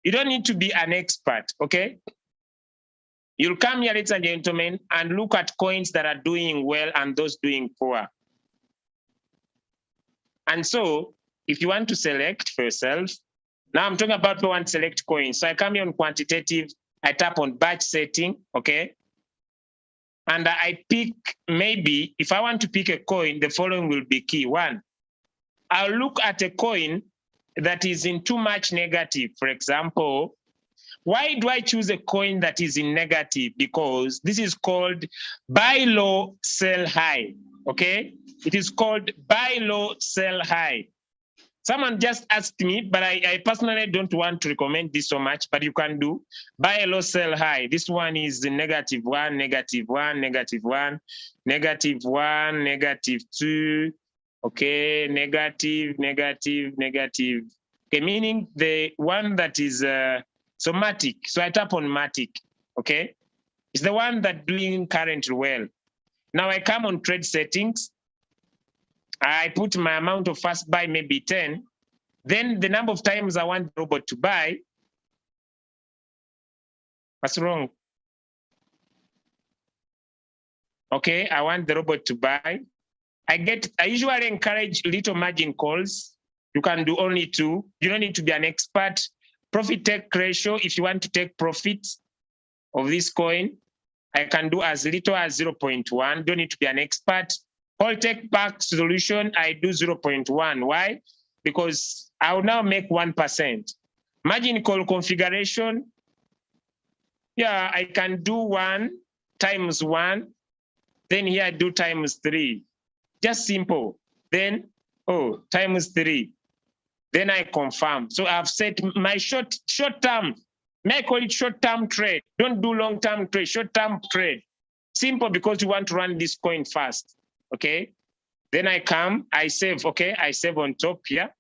You don't need to be an expert, okay? You'll come here, ladies and gentlemen, and look at coins that are doing well and those doing poor. And so, if you want to select for yourself, now I'm talking about who want to select coins. So I come here on quantitative, I tap on batch setting, okay? and I pick, maybe if I want to pick a coin, the following will be key. One, I'll look at a coin that is in too much negative. For example, why do I choose a coin that is in negative? Because this is called buy low, sell high, okay? It is called buy low, sell high. Someone just asked me, but I personally don't want to recommend this so much, but you can do buy low, sell high. This one is the -1, -1, -1, -1, -2, okay, negative, negative, negative. Okay, meaning the one that is so matic. So I tap on matic, okay? It's the one that doing currently well. Now I come on trade settings. I put my amount of first buy, maybe 10. Then the number of times I want the robot to buy. What's wrong? Okay, I want the robot to buy. I usually encourage little margin calls. You can do only 2. You don't need to be an expert. Profit take ratio, if you want to take profit of this coin, I can do as little as 0.1. Don't need to be an expert. All take back solution, I do 0.1. Why? Because I will now make 1%. Margin call configuration, yeah, I can do 1 times 1. Then here I do times 3. Just simple. Then, times 3. Then I confirm. So I've set my short term. May I call it short-term trade? Don't do long-term trade, short-term trade. Simple, because you want to run this coin fast, okay? Then I come, I save, okay? I save on top here.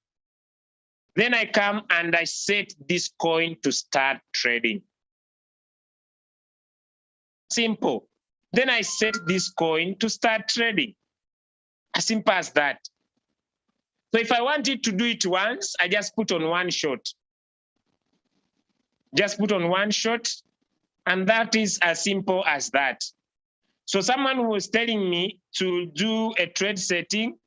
Then I come and I set this coin to start trading. Simple. Then I set this coin to start trading. As simple as that. So if I wanted to do it once, I just put on 1 shot. Just put on 1 shot, and that is as simple as that. So someone was telling me to do a trade setting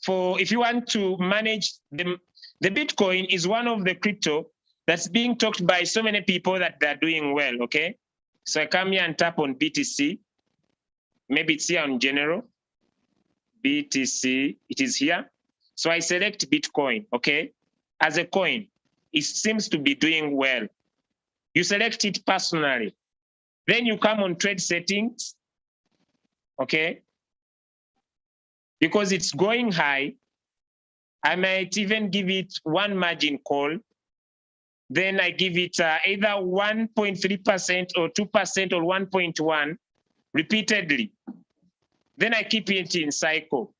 for, if you want to manage the Bitcoin is one of the crypto that's being talked by so many people that they're doing well, okay? So I come here and tap on BTC. Maybe it's here on general. BTC, it is here. So I select Bitcoin, okay? As a coin, it seems to be doing well. You select it personally. Then you come on trade settings, okay? Because it's going high, I might even give it 1 margin call. Then I give it either 1.3% or 2% or 1.1 repeatedly. Then I keep it in cycle.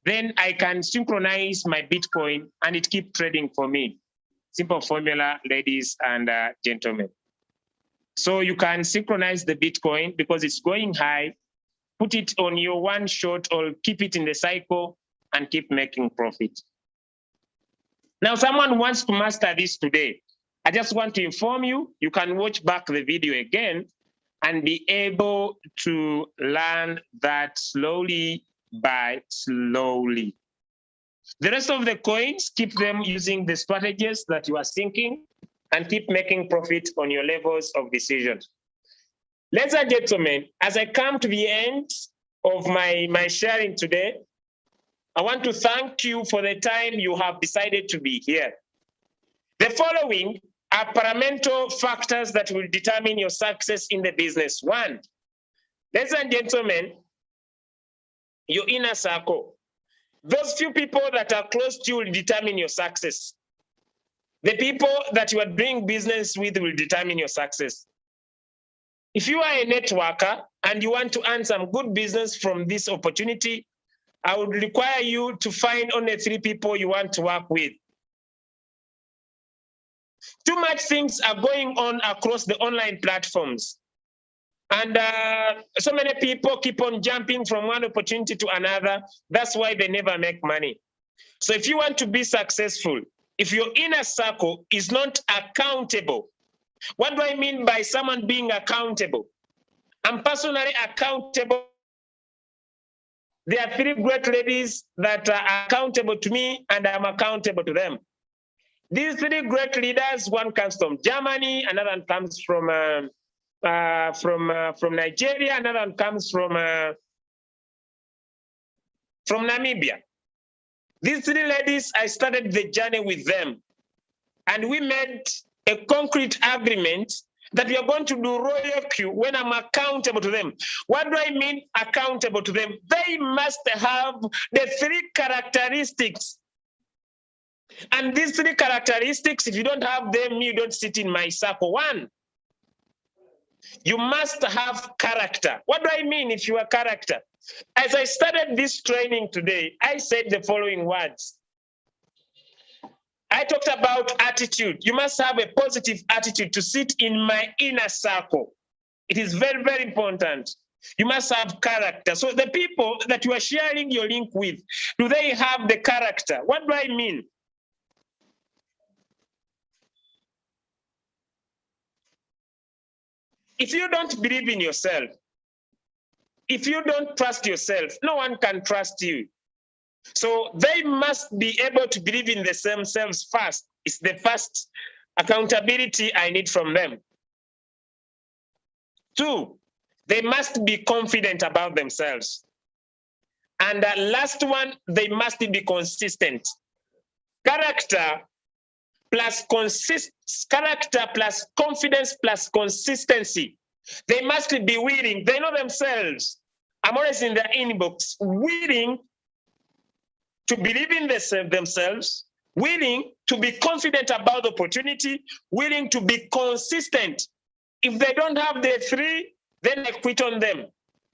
Then I can synchronize my Bitcoin and it keeps trading for me. Simple formula, ladies and gentlemen. So you can synchronize the Bitcoin because it's going high, put it on your 1 shot or keep it in the cycle and keep making profit. Now, someone wants to master this today. I just want to inform you, you can watch back the video again and be able to learn that slowly by slowly. The rest of the coins, keep them using the strategies that you are thinking and keep making profit on your levels of decision. Ladies and gentlemen, as I come to the end of my sharing today, I want to thank you for the time you have decided to be here. The following are parameter factors that will determine your success in the business. 1, ladies and gentlemen, your inner circle. Those few people that are close to you will determine your success. The people that you are doing business with will determine your success. If you are a networker and you want to earn some good business from this opportunity, I would require you to find only 3 people you want to work with. Too much things are going on across the online platforms. And so many people keep on jumping from one opportunity to another. That's why they never make money. So if you want to be successful, if your inner circle is not accountable, what do I mean by someone being accountable? I'm personally accountable. There are 3 great ladies that are accountable to me and I'm accountable to them. These 3 great leaders, one comes from Germany, another one comes from from Nigeria, another one comes from Namibia. These three ladies, I started the journey with them, and we made a concrete agreement that we are going to do Royalq when I'm accountable to them. What do I mean accountable to them? They must have the three characteristics. And these three characteristics, if you don't have them, you don't sit in my circle. One, you must have character. What do I mean if you are character? As I started this training today, I said the following words. I talked about attitude. You must have a positive attitude to sit in my inner circle. It is very, very important. You must have character. So the people that you are sharing your link with, do they have the character? What do I mean? If you don't believe in yourself, if you don't trust yourself, no one can trust you. So they must be able to believe in themselves first. It's the first accountability I need from them. Two, they must be confident about themselves. And the last one, they must be consistent. Character plus character plus confidence plus consistency. They must be willing. They know themselves. I'm always in the inbox, willing to believe in themselves, willing to be confident about the opportunity, willing to be consistent. If they don't have the three, then I quit on them.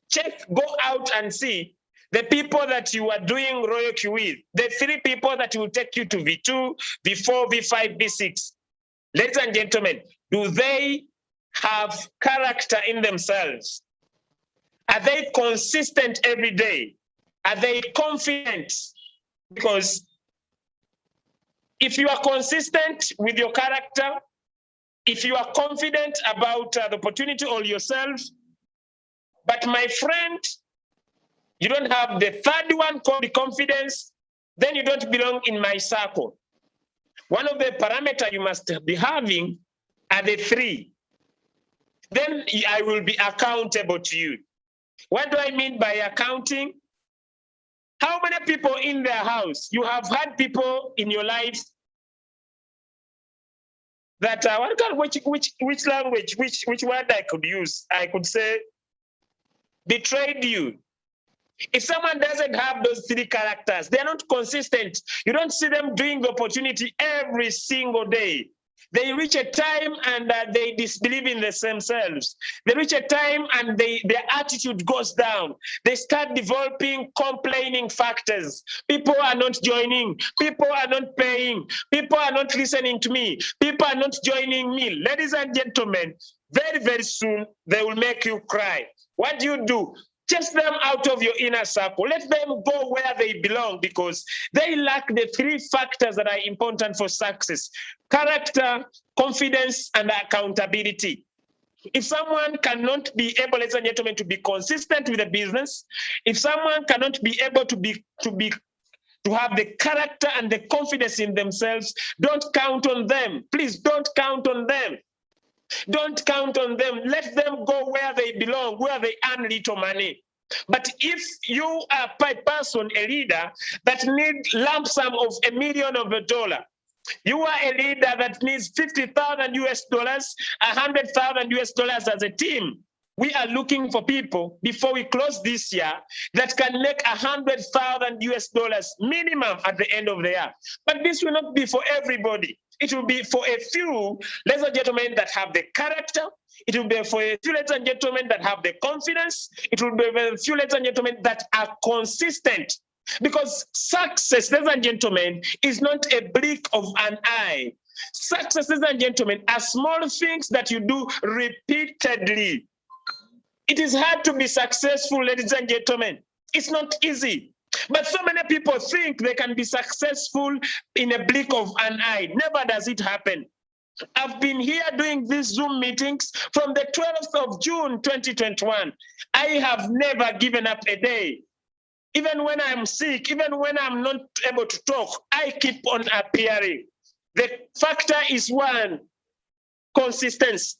Check, go out and see the people that you are doing Royalq with, the three people that will take you to V2, V4, V5, V6. Ladies and gentlemen, do they have character in themselves? Are they consistent every day? Are they confident? Because if you are consistent with your character, if you are confident about the opportunity or yourself, but my friend, you don't have the third one called the confidence, then you don't belong in my circle. One of the parameters you must be having are the three. Then I will be accountable to you. What do I mean by accounting? How many people in their house? You have had people in your life that which language, which word I could use? I could say betrayed you. If someone doesn't have those three characters, they're not consistent. You don't see them doing the opportunity every single day. They reach a time and they disbelieve in themselves. They reach a time and their attitude goes down. They start developing complaining factors. People are not joining. People are not paying. People are not listening to me. People are not joining me. Ladies and gentlemen, very, very soon, they will make you cry. What do? Chase them out of your inner circle. Let them go where they belong because they lack the three factors that are important for success: character, confidence, and accountability. If someone cannot be able, ladies and gentlemen, to be consistent with the business, if someone cannot be able to have the character and the confidence in themselves, don't count on them. Please don't count on them. Don't count on them. Let them go where they belong, where they earn little money. But if you are a person, a leader that needs lump sum of $1 million, you are a leader that needs $50,000 US, $100,000 US as a team. We are looking for people before we close this year that can make $100,000 US minimum at the end of the year. But this will not be for everybody. It will be for a few, ladies and gentlemen, that have the character. It will be for a few, ladies and gentlemen, that have the confidence. It will be for a few, ladies and gentlemen, that are consistent. Because success, ladies and gentlemen, is not a blink of an eye. Success, ladies and gentlemen, are small things that you do repeatedly. It is hard to be successful, ladies and gentlemen. It's not easy. But so many people think they can be successful in a blink of an eye. Never does it happen. I've been here doing these Zoom meetings from the 12th of June, 2021. I have never given up a day. Even when I'm sick, even when I'm not able to talk, I keep on appearing. The factor is one, consistency.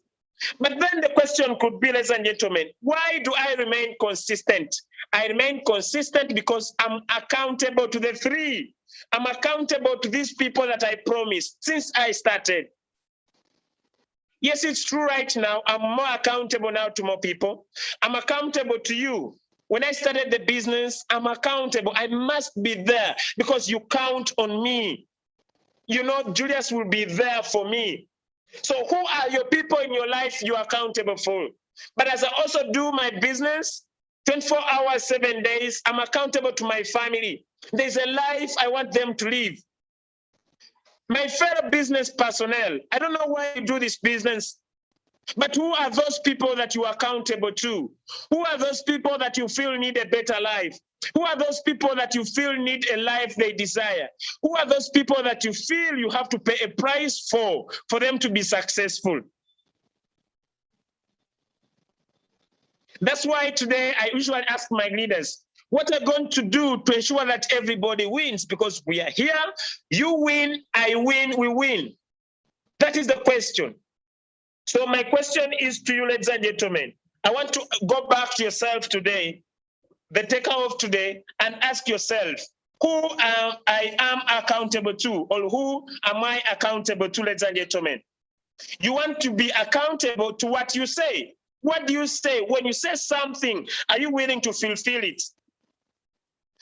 But then the question could be, ladies and gentlemen, why do I remain consistent? I remain consistent because I'm accountable to the three. I'm accountable to these people that I promised since I started. Yes, it's true right now. I'm more accountable now to more people. I'm accountable to you. When I started the business, I'm accountable. I must be there because you count on me. You know, Julius will be there for me. So who are your people in your life you're accountable for? But as I also do my business, 24 hours, 7 days, I'm accountable to my family. There's a life I want them to live. My fellow business personnel, I don't know why you do this business, but who are those people that you are accountable to? Who are those people that you feel need a better life? Who are those people that you feel need a life they desire? Who are those people that you feel you have to pay a price for them to be successful? That's why today I usually ask my leaders, what are you going to do to ensure that everybody wins? Because we are here, you win, I win, we win. That is the question. So my question is to you, ladies and gentlemen. I want to go back to yourself today, the taker of today, and ask yourself, who I am accountable to, or who am I accountable to, ladies and gentlemen? You want to be accountable to what you say. What do you say? When you say something, are you willing to fulfill it?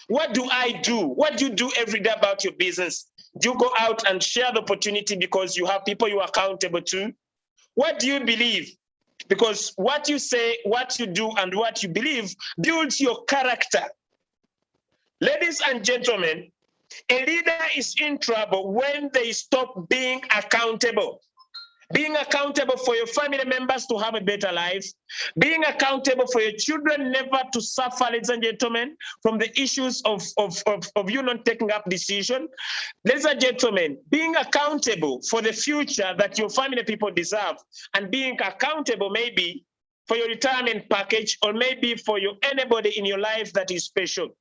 What do I do? What do you do every day about your business? Do you go out and share the opportunity because you have people you are accountable to? What do you believe? Because what you say, what you do, and what you believe builds your character. Ladies and gentlemen, a leader is in trouble when they stop being accountable. Being accountable for your family members to have a better life. Being accountable for your children never to suffer, ladies and gentlemen, from the issues of you not taking up decision. Ladies and gentlemen, being accountable for the future that your family people deserve, and being accountable maybe for your retirement package, or maybe for your anybody in your life that is special.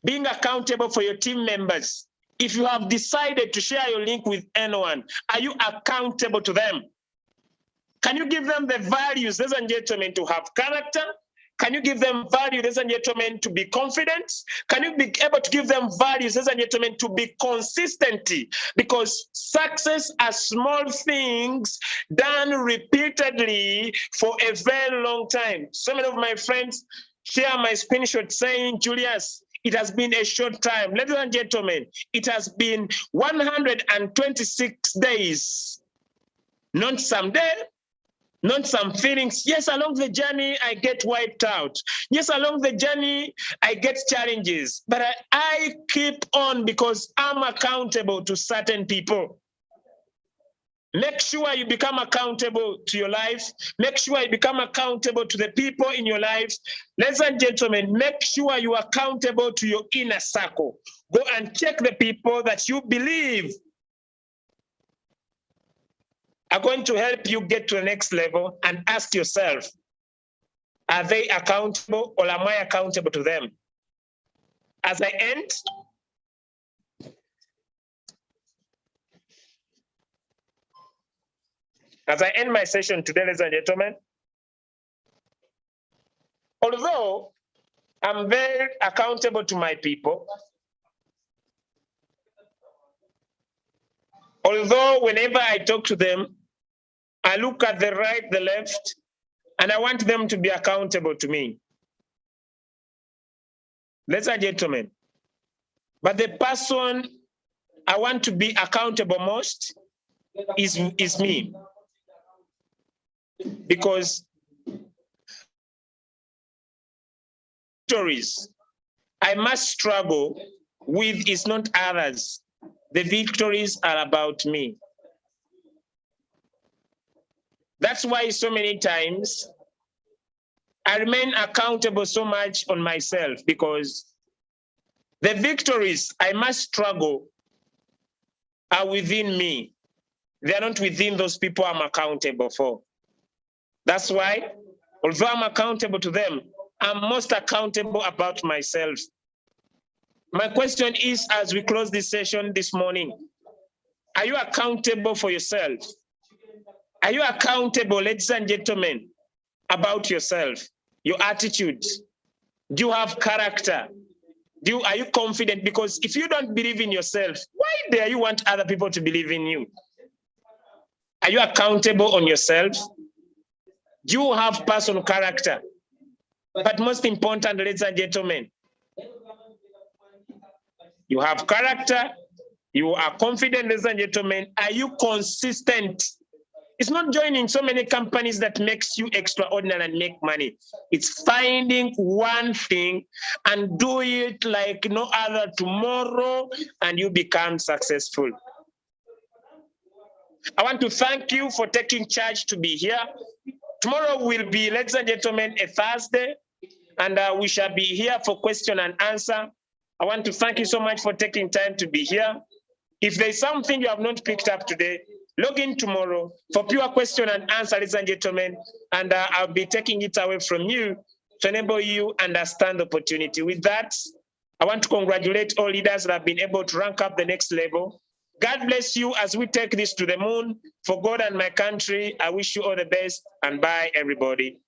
Being accountable for your team members. If you have decided to share your link with anyone, are you accountable to them? Can you give them the values, ladies and gentlemen, to have character? Can you give them values, ladies and gentlemen, to be confident? Can you be able to give them values, ladies and gentlemen, to be consistent? Because success are small things done repeatedly for a very long time. So many of my friends share my screenshot saying, Julius, it has been a short time. Ladies and gentlemen, it has been 126 days. Not some day, not some feelings. Yes, along the journey, I get wiped out. Yes, along the journey, I get challenges. But I keep on because I'm accountable to certain people. Make sure you become accountable to your life. Make sure you become accountable to the people in your life. Ladies and gentlemen, make sure you are accountable to your inner circle. Go and check the people that you believe are going to help you get to the next level, and ask yourself, are they accountable, or am I accountable to them? As I end, my session today, ladies and gentlemen, although I'm very accountable to my people, although whenever I talk to them, I look at the right, the left, and I want them to be accountable to me. Ladies and gentlemen, but the person I want to be accountable most is me. Because victories I must struggle with is not others. The victories are about me. That's why so many times I remain accountable so much on myself, because the victories I must struggle are within me. They are not within those people I'm accountable for. That's why, although I'm accountable to them, I'm most accountable about myself. My question is, as we close this session this morning, are you accountable for yourself? Are you accountable, ladies and gentlemen, about yourself, your attitude? Do you have character? Are you confident? Because if you don't believe in yourself, why dare you want other people to believe in you? Are you accountable on yourself? Do you have personal character? But most important, ladies and gentlemen, you have character, you are confident, ladies and gentlemen. Are you consistent? It's not joining so many companies that makes you extraordinary and make money. It's finding one thing and do it like no other tomorrow, and you become successful. I want to thank you for taking charge to be here. Tomorrow will be, ladies and gentlemen, a Thursday, and we shall be here for question and answer. I want to thank you so much for taking time to be here. If there's something you have not picked up today, log in tomorrow for pure question and answer, ladies and gentlemen, and I'll be taking it away from you to enable you understand the opportunity. With that, I want to congratulate all leaders that have been able to rank up the next level. God bless you as we take this to the moon. For God and my country, I wish you all the best, and bye, everybody.